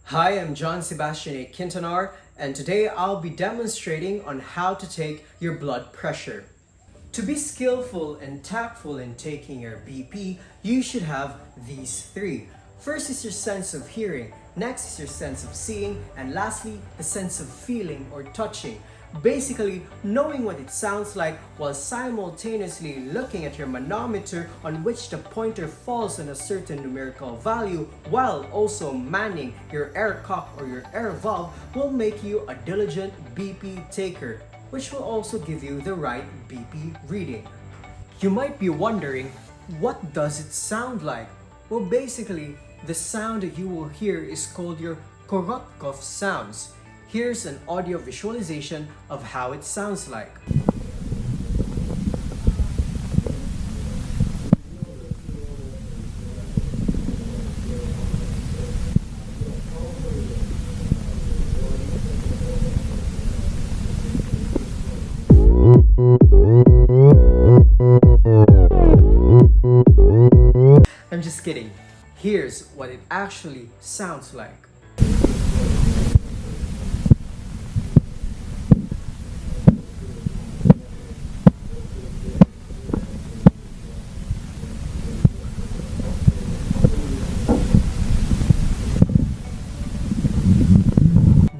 Hi, I'm John Sebastian A. Quintanar, and today I'll be demonstrating on how to take your blood pressure. To be skillful and tactful in taking your BP, you should have these three. First is your sense of hearing, next is your sense of seeing, and lastly, the sense of feeling or touching. Basically, knowing what it sounds like while simultaneously looking at your manometer on which the pointer falls on a certain numerical value while also manning your air cock or your air valve will make you a diligent BP taker, which will also give you the right BP reading. You might be wondering, what does it sound like? Well, basically, the sound that you will hear is called your Korotkov sounds. Here's an audio visualization of how it sounds like. I'm just kidding. Here's what it actually sounds like.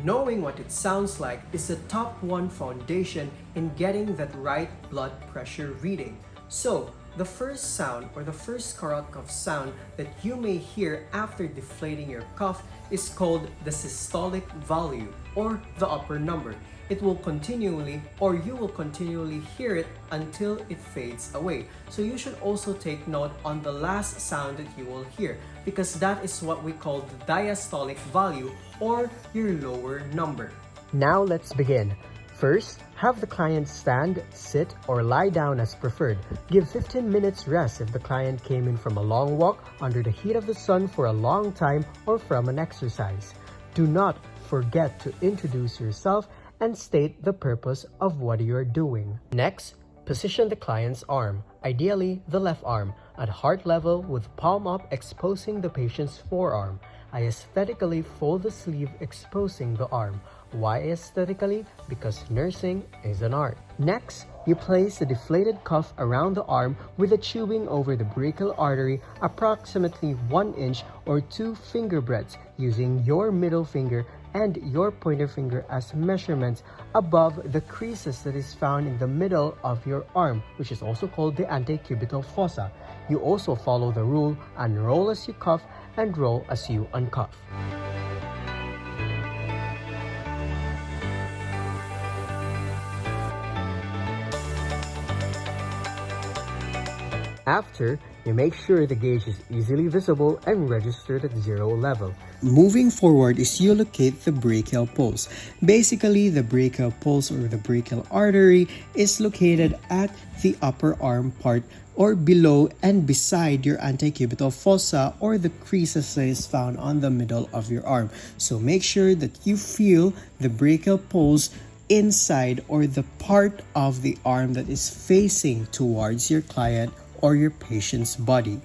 Knowing what it sounds like is the top one foundation in getting that right blood pressure reading. So, the first sound or the first Korotkov sound that you may hear after deflating your cuff is called the systolic value or the upper number. It will continually or you will continually hear it until it fades away. So you should also take note on the last sound that you will hear because that is what we call the diastolic value or your lower number. Now let's begin. First, have the client stand, sit, or lie down as preferred. Give 15 minutes rest if the client came in from a long walk under the heat of the sun for a long time or from an exercise. Do not forget to introduce yourself and state the purpose of what you are doing. Next, position the client's arm, ideally the left arm, at heart level with palm up exposing the patient's forearm. I aesthetically fold the sleeve exposing the arm. Why aesthetically? Because nursing is an art. Next, you place the deflated cuff around the arm with a tubing over the brachial artery approximately 1 inch or 2 finger breadths using your middle finger and your pointer finger as measurements above the creases that is found in the middle of your arm, which is also called the antecubital fossa. You also follow the rule: unroll as you cuff and roll as you uncuff. After, you make sure the gauge is easily visible and registered at 0 level. Moving forward is you locate the brachial pulse. Basically, the brachial pulse or the brachial artery is located at the upper arm part or below and beside your antecubital fossa or the creases that is found on the middle of your arm. So make sure that you feel the brachial pulse inside or the part of the arm that is facing towards your client or your patient's body.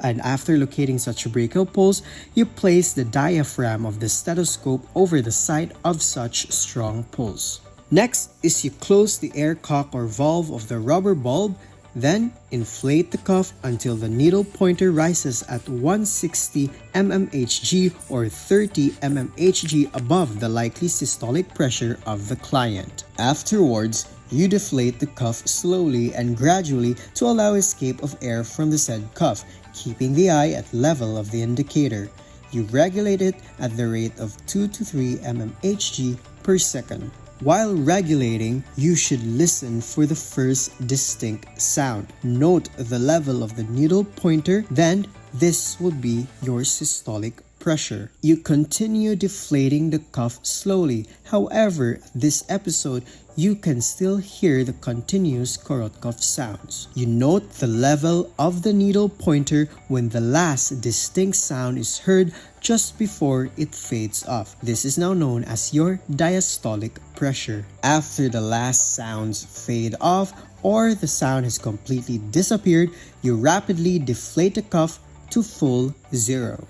And after locating such a brachial pulse, you place the diaphragm of the stethoscope over the site of such strong pulse. Next is you close the air cock or valve of the rubber bulb, then inflate the cuff until the needle pointer rises at 160 mmHg or 30 mmHg above the likely systolic pressure of the client. Afterwards, you deflate the cuff slowly and gradually to allow escape of air from the said cuff, keeping the eye at level of the indicator. You regulate it at the rate of 2 to 3 mmHg per second. While regulating, you should listen for the first distinct sound. Note the level of the needle pointer, then this will be your systolic pressure. You continue deflating the cuff slowly. However, this episode, you can still hear the continuous Korotkov sounds. You note the level of the needle pointer when the last distinct sound is heard just before it fades off. This is now known as your diastolic pressure. After the last sounds fade off or the sound has completely disappeared, you rapidly deflate the cuff to full 0.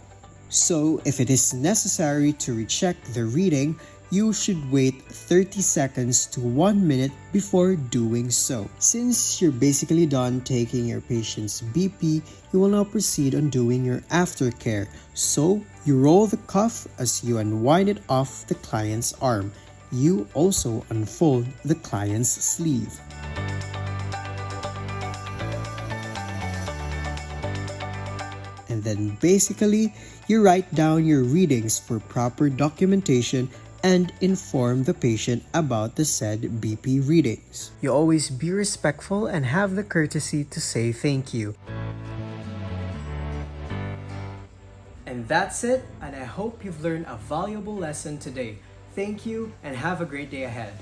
So if it is necessary to recheck the reading, you should wait 30 seconds to 1 minute before doing so. Since you're basically done taking your patient's BP, you will now proceed on doing your aftercare. So you roll the cuff as you unwind it off the client's arm. You also unfold the client's sleeve. And then basically, you write down your readings for proper documentation and inform the patient about the said BP readings. You always be respectful and have the courtesy to say thank you. And that's it, and I hope you've learned a valuable lesson today. Thank you and have a great day ahead.